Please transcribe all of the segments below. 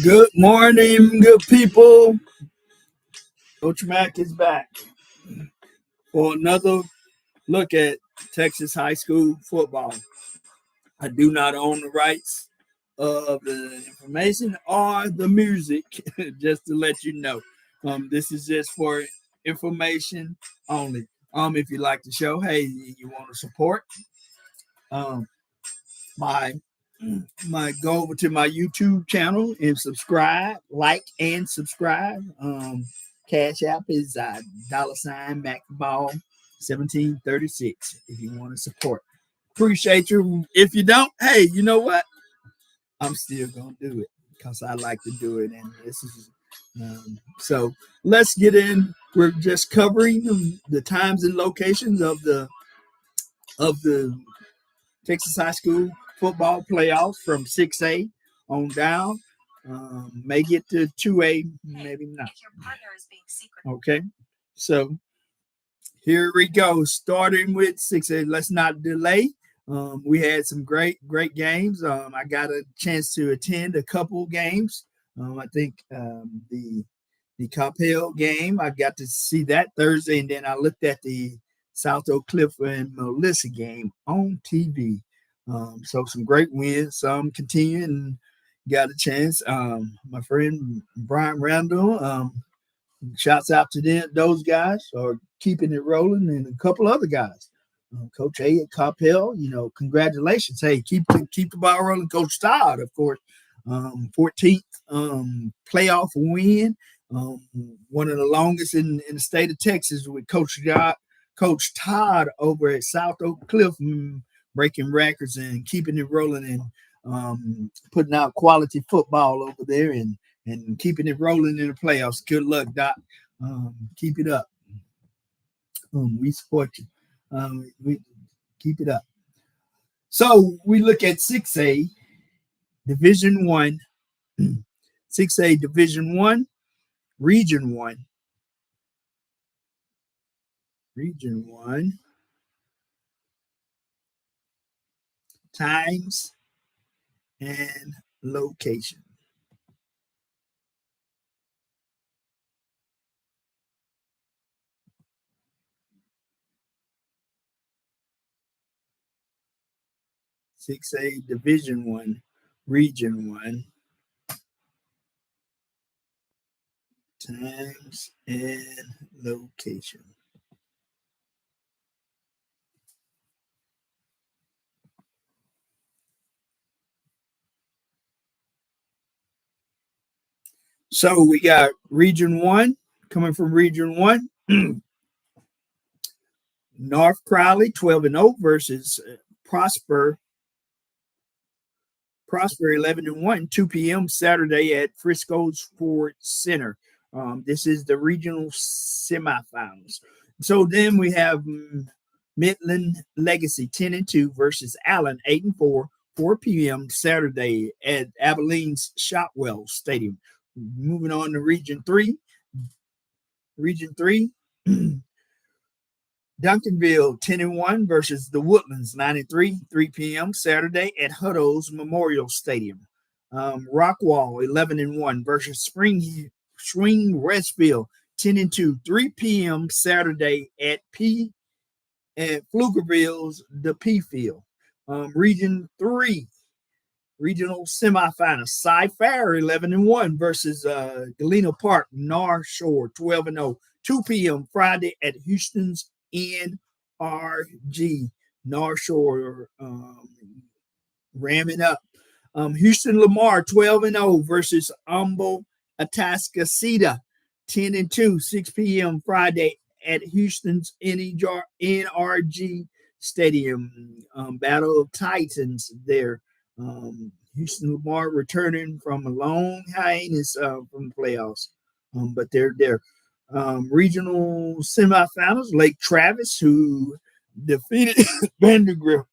Good morning, good people. Coach Mack is back for another look at Texas high school football. I do not own the rights of the information or the music, just to let you know. This is just for information only. If you like the show, hey, you want to support um, my go over to my YouTube channel and subscribe, like and subscribe. Cash App is $ MacBall 1736 if you want to support. Appreciate you. If you don't, hey, you know what? I'm still gonna do it because I like to do it, and this is so. Let's get in. We're just covering the times and locations of the Texas high school football playoffs from 6A on down. May get to 2A, maybe not. Okay, so here we go. Starting with 6A. Let's not delay. We had some great games. I got a chance to attend a couple games. I think the Coppell game, I got to see that Thursday, and then I looked at the South Oak Cliff and Melissa game on TV. So some great wins, some continuing. Got a chance. My friend Brian Randall, shouts out to those guys are keeping it rolling, and a couple other guys. Coach A at Coppell, congratulations. Hey, keep the ball rolling. Coach Todd, of course, 14th playoff win. One of the longest in the state of Texas with Coach Todd over at South Oak Cliff, breaking records and keeping it rolling and putting out quality football over there and keeping it rolling in the playoffs. Good luck, Doc. Keep it up. We support you. We keep it up. So we look at 6A Division 1, 6A Division 1, Region 1. Region 1 times and location. Six A Division 1, Region 1 times and location. So we got Region 1 coming from Region 1. North Crowley 12-0 versus Prosper 11-1, 2 p.m. Saturday at Frisco's Ford Center. This is the regional semifinals. So then we have Midland Legacy 10-2 versus Allen 8-4, 4 p.m. Saturday at Abilene's Shotwell Stadium. Moving on to Region 3. Region 3. Duncanville 10-1 versus the Woodlands 93, 3 p.m. Saturday at Hutto's Memorial Stadium. Rockwall 11-1 versus Spring Westfield 10-2, 3 p.m. Saturday at Pflugerville's the P Field. Region 3 regional semifinals. Cy-Fair 11-1 versus Galena Park North Shore 12-0, 2 p.m. Friday at Houston's NRG North Shore, ramming up. Houston Lamar 12-0 versus Humble Atascocita 10-2, 6 p.m. Friday at Houston's NRG Stadium. Battle of Titans there. Houston Lamar returning from a long hiatus from the playoffs, but they're there. Regional semifinals, Lake Travis, who defeated Vandergrift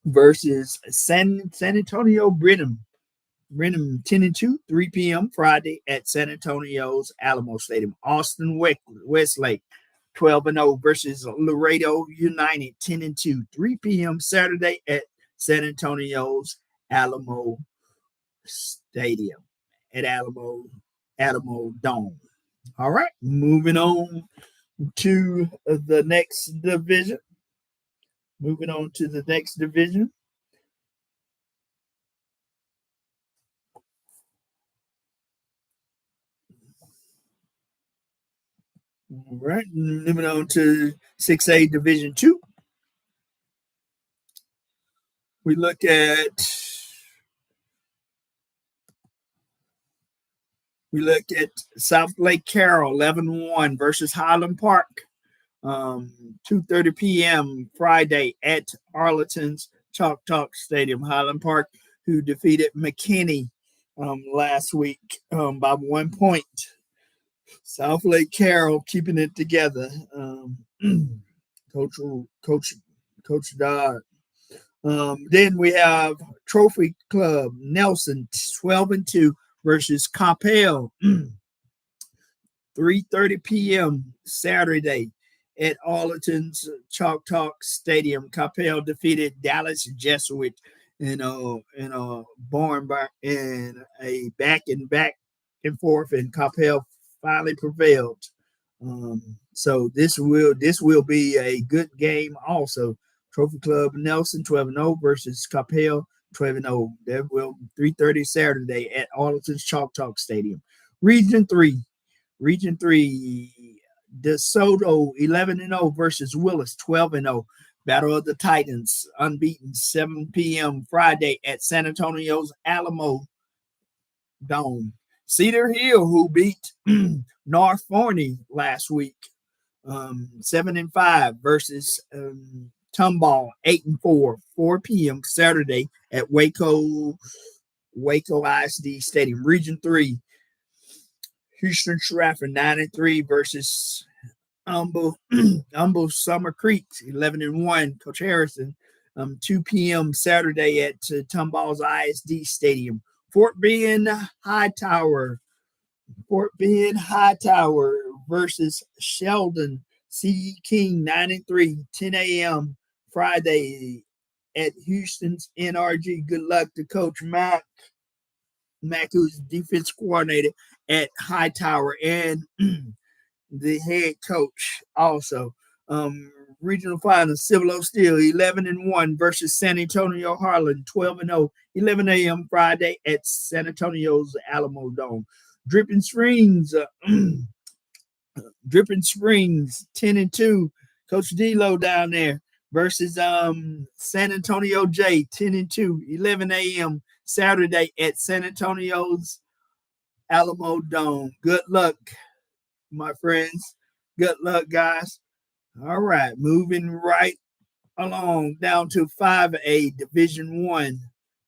versus San Antonio Brenham. Brenham 10-2, 3 p.m. Friday at San Antonio's Alamo Stadium. Austin Westlake 12-0 versus Laredo United 10-2, 3 p.m. Saturday at San Antonio's Alamo Stadium at Alamo Dome. All right, moving on to the next division. Moving on to the next division. All right, moving on to 6A Division 2. We look at South Lake Carroll 11-1 versus Highland Park. 2:30 p.m. Friday at Arlington's Chalk Talk Stadium. Highland Park, who defeated McKinney last week by 1 point. South Lake Carroll keeping it together. Coach Dodd. Then we have Trophy Club Nelson 12-2 versus Coppell. 3:30 p.m. Saturday at Arlington's Chalk Talk Stadium. Coppell defeated Dallas Jesuit in a barn in a back and forth, and Coppell finally prevailed. So this will be a good game also. Trophy Club Nelson 12-0 versus Coppell 12-0. That will 3:30 Saturday at Arlington's Chalk Talk Stadium. Region 3, DeSoto 11-0 versus Willis 12-0. Battle of the Titans, unbeaten, 7 p.m. Friday at San Antonio's Alamo Dome. Cedar Hill, who beat North Forney last week, 7-5 versus Tomball 8-4, 4 p.m. Saturday at Waco ISD Stadium. Region 3, Houston Stratford 9-3 versus Humble Summer Creek 11-1. Coach Harrison, 2 p.m. Saturday at Tomball's ISD Stadium. Fort Bend Hightower versus Sheldon C. King 9-3, 10 a.m. Friday at Houston's NRG. Good luck to Coach Mack, who's defense coordinator at Hightower, and the head coach also. Regional final, Cibolo Steel 11-1 versus San Antonio Harlan 12-0, 11 a.m. Friday at San Antonio's Alamo Dome. Dripping Springs 10-2, Coach D-Lo down there versus San Antonio J 10-2, 11 a.m. Saturday at San Antonio's Alamo Dome. Good luck, my friends. Good luck, guys. All right, moving right along down to 5A Division 1.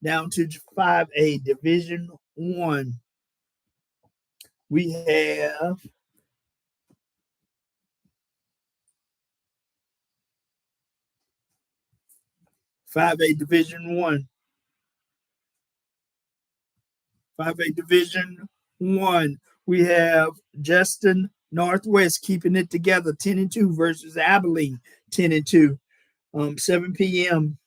Down to 5A Division 1. We have Division 1. 5A Division 1. We have Justin Northwest keeping it together 10-2 versus Abilene 10-2. 7 p.m.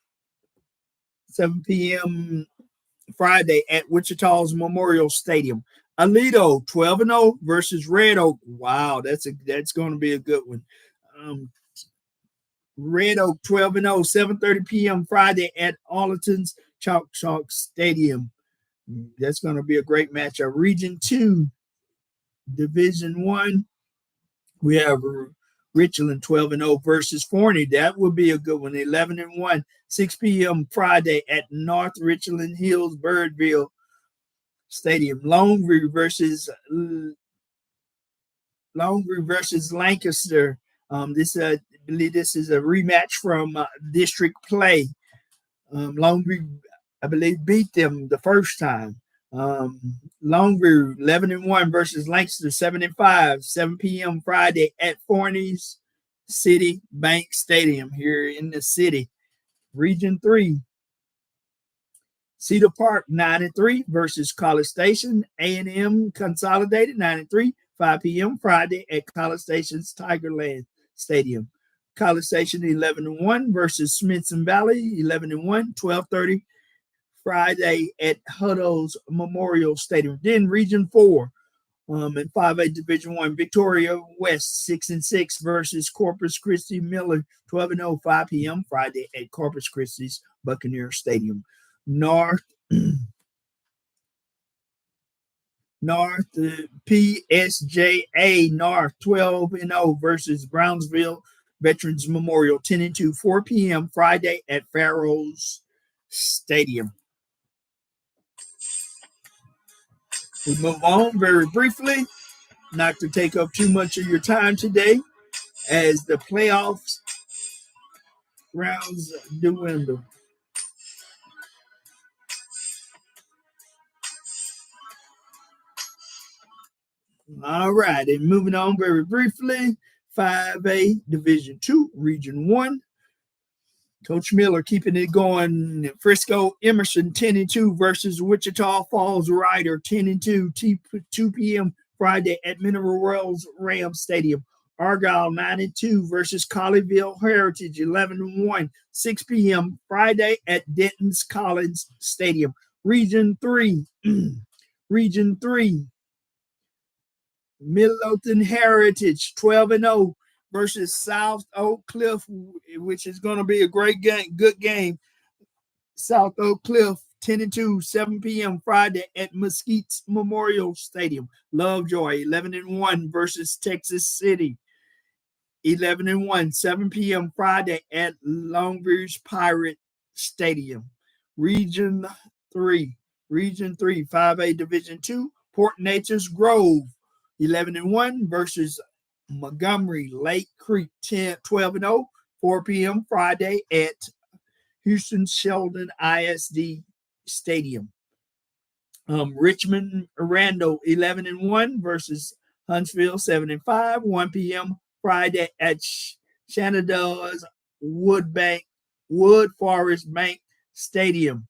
Friday at Wichita's Memorial Stadium. Aledo 12-0 versus Red Oak. Wow, that's going to be a good one. Red Oak 12-0, 7:30 p.m. Friday at Arlington's Chalk Stadium. That's going to be a great matchup. Region 2, Division 1. We have Richland 12-0 versus Forney. That would be a good one. 11-1, 6 p.m. Friday at North Richland Hills Birdville Stadium. Longview versus Lancaster. I believe this is a rematch from district play. Longview, I believe, beat them the first time. Longview 11-1 versus Lancaster 7-5, 7 p.m. Friday at Forney's City Bank Stadium here in the city. Region 3, Cedar Park 9-3 versus College Station. A&M Consolidated 9-3, 5 p.m. Friday at College Station's Tigerland Stadium. College Station 11-1 versus Smithson Valley 11-1, 12:30 Friday at Hutto's Memorial Stadium. Then Region 4 in 5A Division 1, Victoria West 6-6 versus Corpus Christi Miller 12-0, 5 p.m. Friday at Corpus Christi's Buccaneer Stadium. North PSJA North 12-0 versus Brownsville Veterans Memorial 10-2, 4 p.m. Friday at Farrell's Stadium. We move on very briefly, not to take up too much of your time today, as the playoffs rounds dwindle. All right, and moving on very briefly, 5A Division 2, Region 1. Coach Miller keeping it going. Frisco Emerson 10-2 versus Wichita Falls Rider 10-2, 2 p.m. Friday at Mineral Wells Ram Stadium. Argyle 9-2 versus Colleyville Heritage 11-1, 6 p.m. Friday at Denton's Collins Stadium. Region 3, Midlothian Heritage 12-0 versus South Oak Cliff, which is going to be a great game, good game. South Oak Cliff 10-2, 7 p.m. Friday at Mesquite's Memorial Stadium. Lovejoy 11-1 versus Texas City 11-1, 7 p.m. Friday at Longview's Pirate Stadium. Region 3, 5A Division 2, Port Nature's Grove 11-1 versus Montgomery Lake Creek 12-0, 4 p.m. Friday at Houston Sheldon ISD Stadium. Richmond Randall 11-1 versus Huntsville 7-5, 1 p.m. Friday at Shenandoah's Wood Forest Bank Stadium.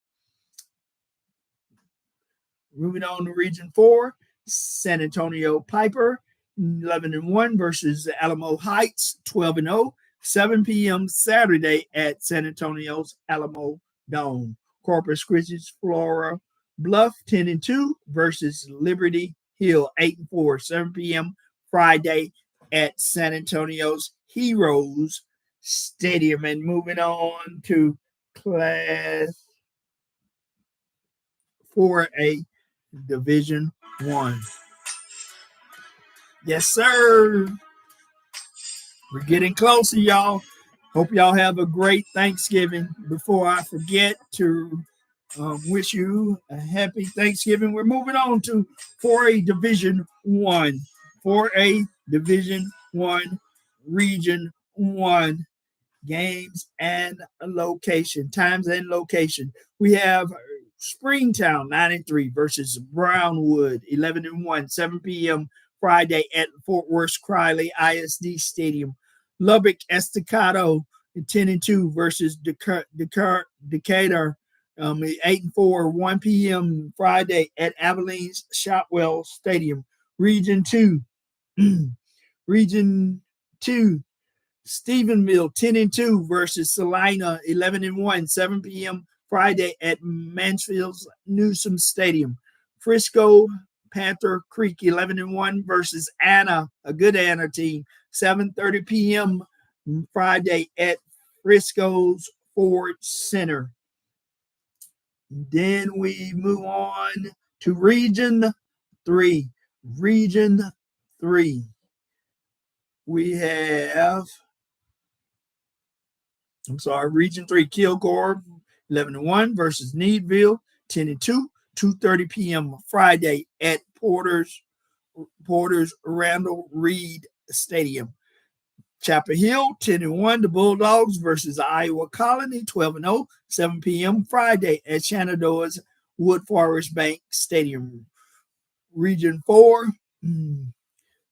Moving on to Region 4, San Antonio Piper 11-1 versus Alamo Heights 12-0, 7 p.m. Saturday at San Antonio's Alamo Dome. Corpus Christi's Flora Bluff 10-2 versus Liberty Hill 8-4, 7 p.m. Friday at San Antonio's Heroes Stadium. And moving on to Class 4A Division 1. Yes, sir. We're getting closer, y'all. Hope y'all have a great Thanksgiving. Before I forget to wish you a happy Thanksgiving, we're moving on to 4A Division 1. 4A Division 1, Region 1. Games and location, times and location. We have Springtown 9-3 versus Brownwood 11-1, 7 p.m. Friday at Fort Worth Crowley ISD Stadium. Lubbock Estacado 10-2 versus Decatur 8-4, 1 p.m. Friday at Abilene's Shotwell Stadium. Region 2, Stephenville 10-2 versus Salina 11-1, 7 p.m. Friday at Mansfield's Newsom Stadium. Frisco Panther Creek 11-1 versus Anna, a good Anna team, 7:30 p.m. Friday at Frisco's Ford Center. Then we move on to Region 3. Region 3. We have Region 3, Kilgore 11-1 versus Needville 10-2, 2:30 p.m. Friday at Porter's Randall Reed Stadium. Chapel Hill 10-1, the Bulldogs versus Iowa Colony 12-0, 7 p.m. Friday at Shenandoah's Wood Forest Bank Stadium. Region 4,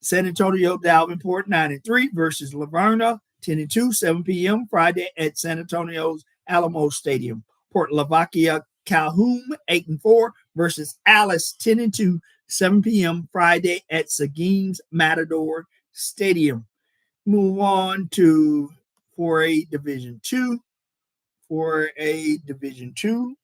San Antonio Davenport 9-3 versus Laverna 10-2, 7 p.m. Friday at San Antonio's Alamo Stadium. Port Lavaca Calhoun 8-4 versus Alice 10-2, 7 p.m. Friday at Seguin's Matador Stadium. Move on to 4A Division 2. 4A Division 2.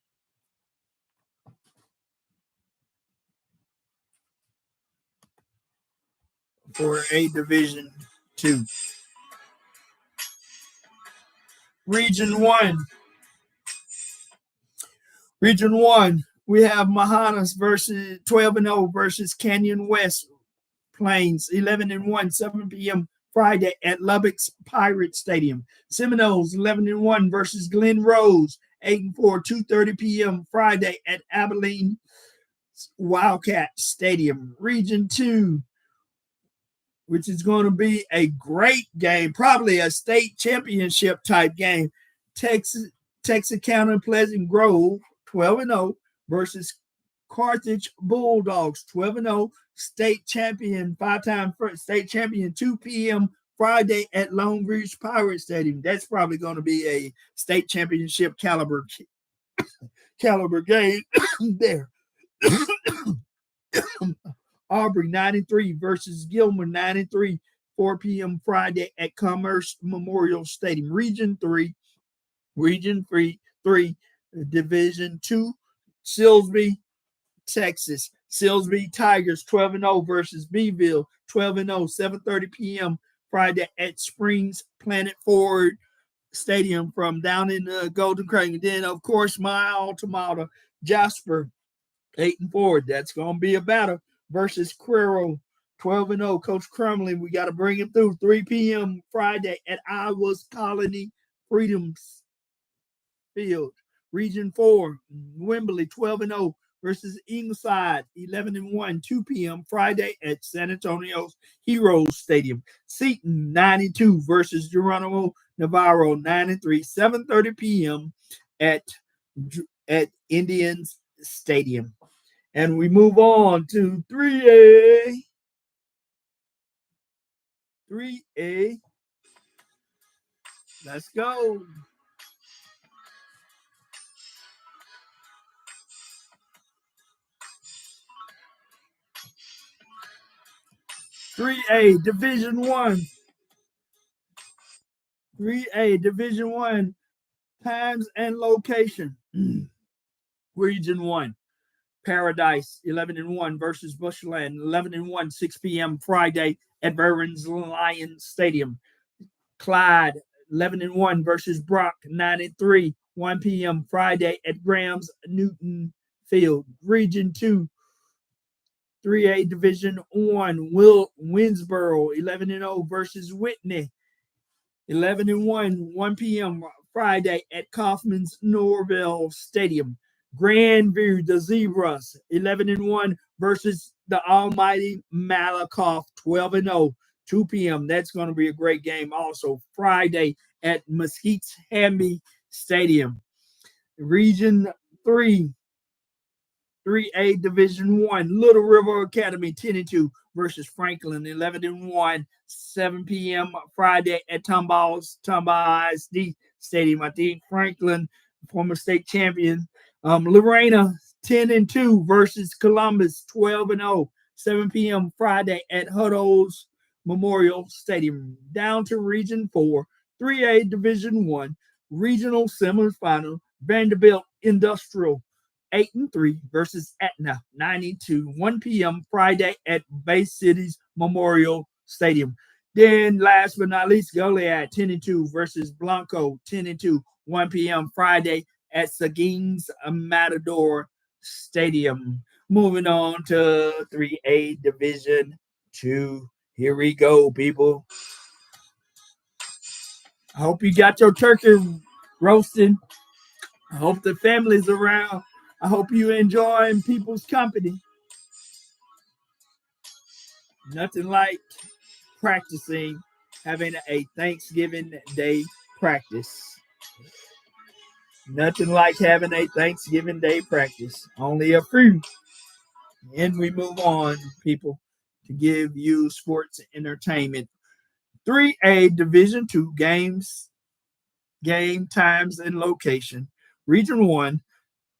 for a Division 2. Region 1. Region 1, we have Mahanas versus 12-0 versus Canyon West Plains, 11-1, 7 p.m. Friday at Lubbock's Pirate Stadium. Seminoles, 11-1 versus Glen Rose, 8-4, 2:30 p.m. Friday at Abilene Wildcat Stadium. Region 2, which is going to be a great game, probably a state championship type game. Texarkana Pleasant Grove, 12-0 versus Carthage Bulldogs, 12-0, state champion, 5-time state champion, 2 p.m. Friday at Long Beach Pirate Stadium. That's probably going to be a state championship caliber game there. Aubrey 9-3 versus Gilmer 9-3, 4 p.m. Friday at Commerce Memorial Stadium. Region 3, Division 2, Silsbee, Texas. Silsbee Tigers 12-0 versus Beeville 12-0, 7:30 p.m. Friday at Springs Planet Ford Stadium from down in Golden Craig. And then, of course, my alma mater, Jasper 8-4. That's going to be a battle versus Quero 12-0. Coach Crumley, we got to bring him through 3 p.m. Friday at Iowa's Colony Freedoms Field. Region 4, Wembley 12-0 versus Ingleside 11-1, 2 p.m. Friday at San Antonio's Heroes Stadium. Seton 92 versus Geronimo Navarro 9-3, 7:30 p.m. at Indians Stadium. And we move on to 3A. 3A. Let's go. Division 1. 3A Division 1 times and location. Region 1. Paradise 11-1 versus Bushland 11-1, 6 p.m. Friday at Veterans Lions Stadium. Clyde 11-1 versus Brock 9-3, 1 p.m. Friday at Grams Newton Field. Region 2, 3A Division 1, Winsboro 11-0 versus Whitney 11-1, 1 p.m. Friday at Kaufman's Norville Stadium. Grandview, the Zebras 11-1 versus the Almighty Malakoff 12-0, 2 p.m. That's going to be a great game also Friday at Mesquite's Hamby Stadium. Region 3, 3A Division 1, Little River Academy 10-2 versus Franklin 11-1, 7 p.m. Friday at Tomball ISD Stadium. I think Franklin, former state champion. Lorena 10-2 versus Columbus 12-0, 7 p.m. Friday at Hutto's Memorial Stadium. Down to Region 4, 3A Division 1, Regional Semifinal, Vanderbilt Industrial 8-3 versus Etna 9-2, 1 p.m. Friday at Bay City's Memorial Stadium. Then last but not least, Goliad 10-2 versus Blanco 10-2, 1 p.m. Friday at Seguin's Matador Stadium. Moving on to 3A Division 2. Here we go, people. I hope you got your turkey roasting. I hope the family's around. I hope you enjoying people's company. Nothing like practicing, having a Thanksgiving Day practice. Nothing like having a Thanksgiving Day practice. Only a few. And we move on, people, to give you sports entertainment. 3A Division 2 games, game times, and location. Region 1,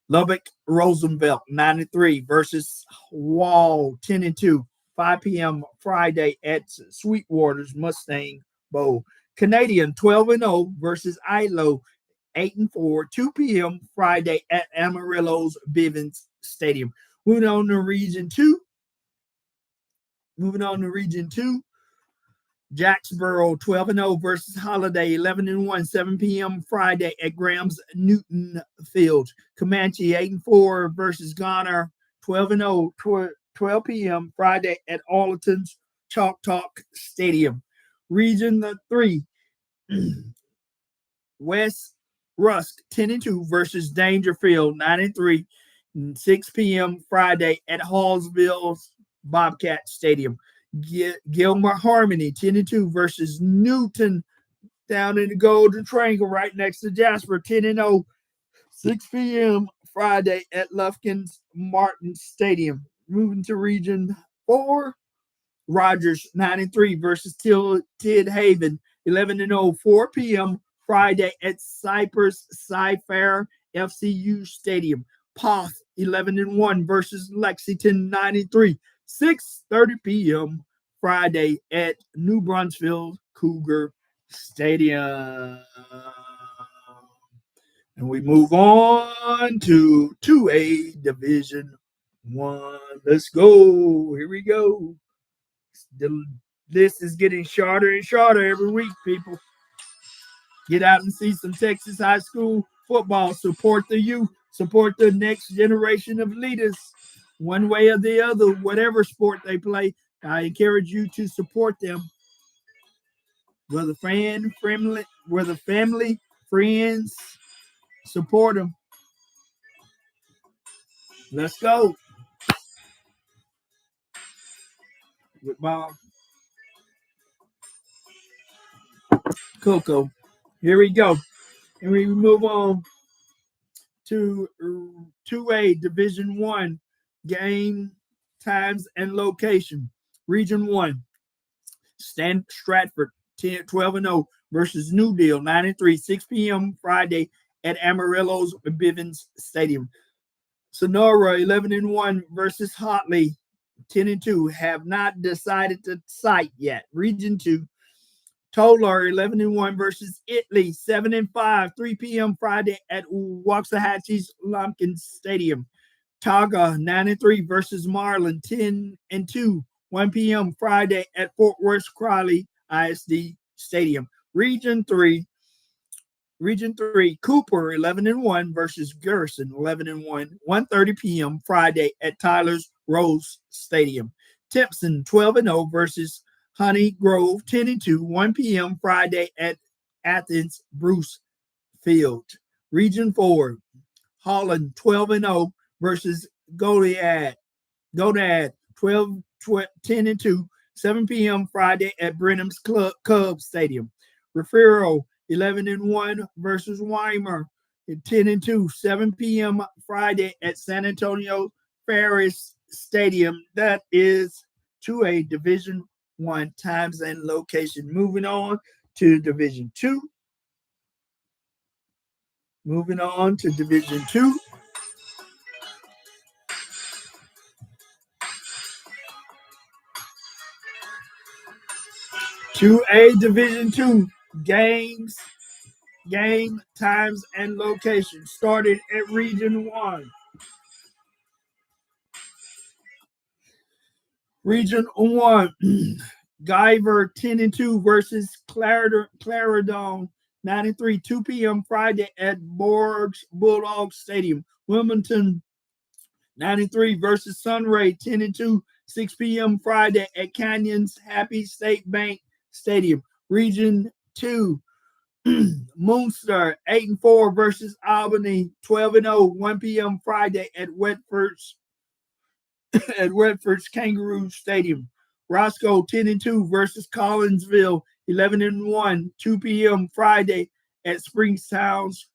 Lubbock Roosevelt 9-3 versus Wall 10-2, 5 p.m. Friday at Sweetwater's Mustang Bowl. Canadian 12-0 versus Ilo 8-4, 2 p.m. Friday at Amarillo's Bivens Stadium. Moving on to Region 2. Jacksboro 12-0 versus Holiday 11-1, 7 p.m. Friday at Grams Newton Field. Comanche 8-4 versus Garner 12-0, 12 p.m. Friday at Arlington's Chalk Talk Stadium. Region 3, West Rusk 10-2 versus Dangerfield 9-3, 6 p.m. Friday at Hallsville's Bobcat Stadium. Gilmer Harmony 10-2 versus Newton down in the Golden Triangle right next to Jasper 10-0, 6 p.m. Friday at Lufkin's Martin Stadium. Moving to Region 4, Rogers 9-3 versus Tidhaven 11-0, 4 p.m. Friday at Cypress Cy-Fair FCU Stadium. Poth 11-1 versus Lexington 9-3, 6:30 p.m. Friday at New Brunswick Cougar Stadium. And we move on to 2A Division 1. Let's go. Here we go. The list is getting shorter and shorter every week, people. Get out and see some Texas high school football. Support the youth. Support the next generation of leaders. One way or the other, whatever sport they play, I encourage you to support them. Whether family, friends, support them. Let's go. With Bob Coco. Here we go. And we move on to 2A Division 1 game times and location. Region 1, Stratford 12-0 versus New Deal 9-3, 6 p.m. Friday at Amarillo's Bivens Stadium. Sonora 11-1 versus Hotley 10-2, have not decided the site yet. Region 2, Tolar 11-1 versus Italy 7-5, 3 p.m. Friday at Waxahachie's Lumpkin Stadium. Taga 9-3 versus Marlin 10-2, 1 p.m. Friday at Fort Worth Crowley ISD Stadium. Region 3, Cooper 11-1 versus Garrison 11-1, 1:30 p.m. Friday at Tyler's Rose Stadium. Timpson 12-0 versus Honey Grove 10-2, 1 p.m. Friday at Athens Bruce Field. Region 4, Holland 12-0 versus Goliad 10-2, 7 p.m. Friday at Brenham's Cub Stadium. Refero 11-1 versus Weimar 10-2, 7 p.m. Friday at San Antonio Ferris Stadium. That is 2A Division 1 times and location. Moving on to Division 2. 2A Division 2 games, game times and location. Started at Region 1. Region 1, Guyver 10-2 versus Clarendon 9-3, 2 p.m. Friday at Borg's Bulldog Stadium. Wilmington 9-3 versus Sunray 10-2, 6 p.m. Friday at Canyons Happy State Bank Stadium. Region 2, Moonstar 8-4 versus Albany 12-0, 1 p.m. Friday at Wetford's Kangaroo Stadium. Roscoe 10-2 versus Collinsville 11-1, 2 p.m. Friday at Springstown's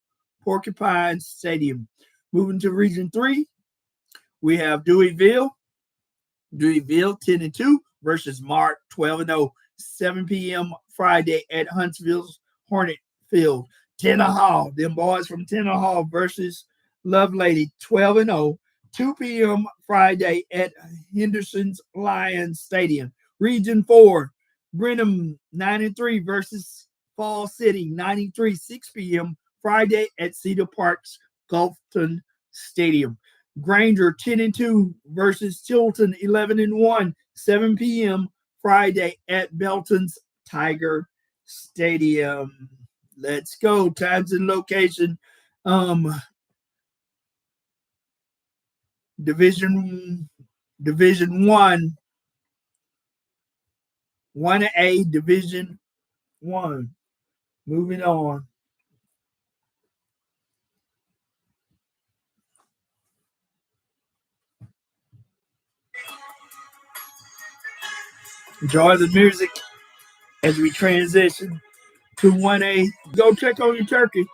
Porcupine Stadium. Moving to Region 3, we have Deweyville 10-2 versus Mart 12-0, 7 p.m. Friday at Huntsville's Hornet Field. Tenaha, them boys from Tenaha versus Lovelady 12-0, 2 p.m. Friday at Henderson's Lions Stadium. Region 4, Brenham 9-3 versus Fall City 93, 6 p.m. Friday at Cedar Park's Gulfton Stadium. Granger 10-2 versus Tilton 11-1, 7 p.m. Friday at Belton's Tiger Stadium. Let's go. Times and location. Um, Division One, 1A Division One. Moving on. Enjoy the music as we transition to 1A. Go check on your turkey.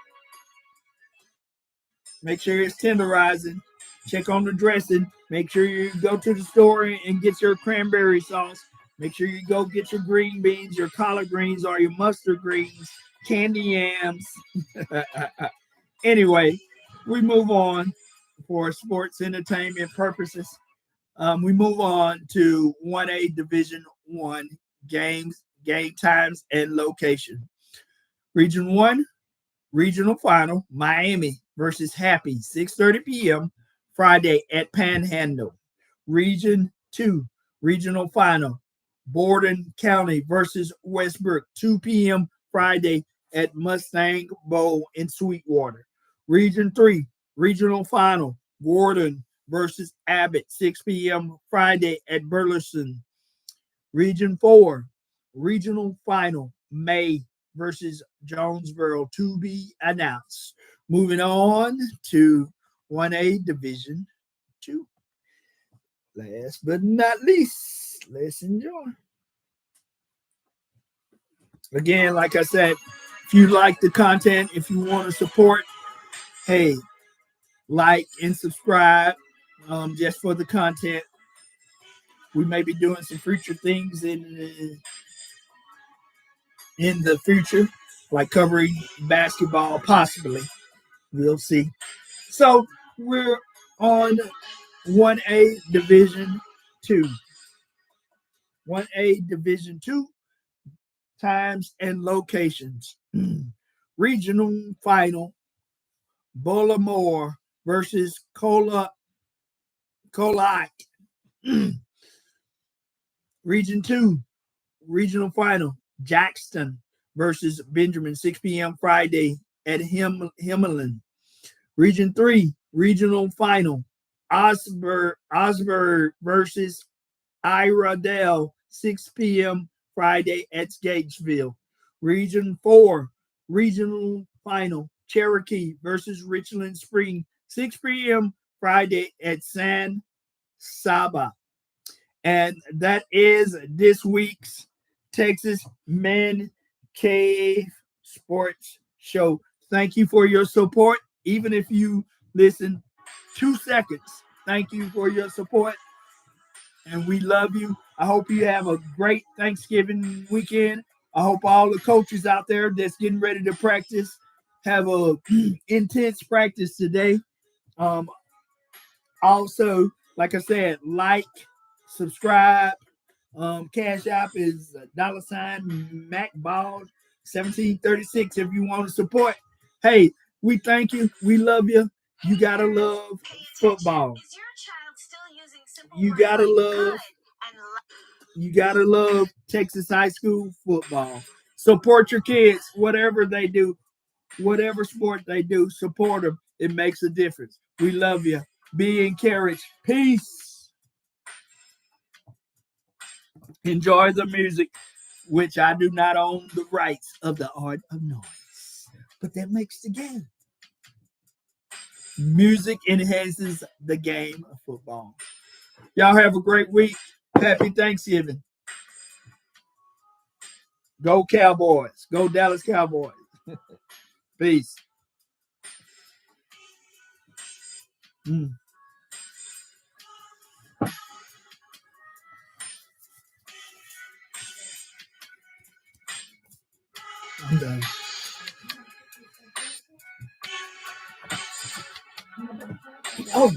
Make sure it's tenderizing. Check on the dressing. Make sure you go to the store and get your cranberry sauce. Make sure you go get your green beans, your collard greens, or your mustard greens, candy yams. Anyway, we move on for sports entertainment purposes. We move on to 1A Division One games, game times, and location. Region One, regional final, Miami versus Happy, 6:30 p.m. Friday at Panhandle. Region 2, regional final, Borden County versus Westbrook, 2 p.m. Friday at Mustang Bowl in Sweetwater. Region 3, regional final, Gordon versus Abbott, 6 p.m. Friday at Burleson. Region 4, regional final, May versus Jonesboro, to be announced. Moving on to 1A Division 2. Last but not least, let's enjoy. Again, like I said, if you like the content, if you want to support, hey, like and subscribe just for the content. We may be doing some future things in the future, like covering basketball, possibly. We'll see. So we're on 1A Division 2. 1A Division 2 times and locations. Regional final, Baltimore versus Colac. Region 2, regional final, Jackson versus Benjamin, 6 p.m. Friday at Himmelin. Region 3, regional final, Osborne versus Iredell, 6 p.m. Friday at Gatesville. Region 4, regional final, Cherokee versus Richland Spring, 6 p.m. Friday at San Saba. And that is this week's Texas Man Cave Sports Show. Thank you for your support. Even if you listen 2 seconds, thank you for your support. And we love you. I hope you have a great Thanksgiving weekend. I hope all the coaches out there that's getting ready to practice have a intense practice today. Also, like I said, like, subscribe. Cash App is $ MacBall 1736 if you want to support. Hey, we thank you. We love you. You gotta love football. You gotta love Texas high school football. Support your kids, whatever they do, whatever sport they do, support them. It makes a difference. We love you. Be encouraged. Peace. Enjoy the music, which I do not own the rights of the art of noise, but that makes the game. Music enhances the game of football. Y'all have a great week. Happy Thanksgiving. Go Cowboys. Go Dallas Cowboys. Peace. I'm done. Oh.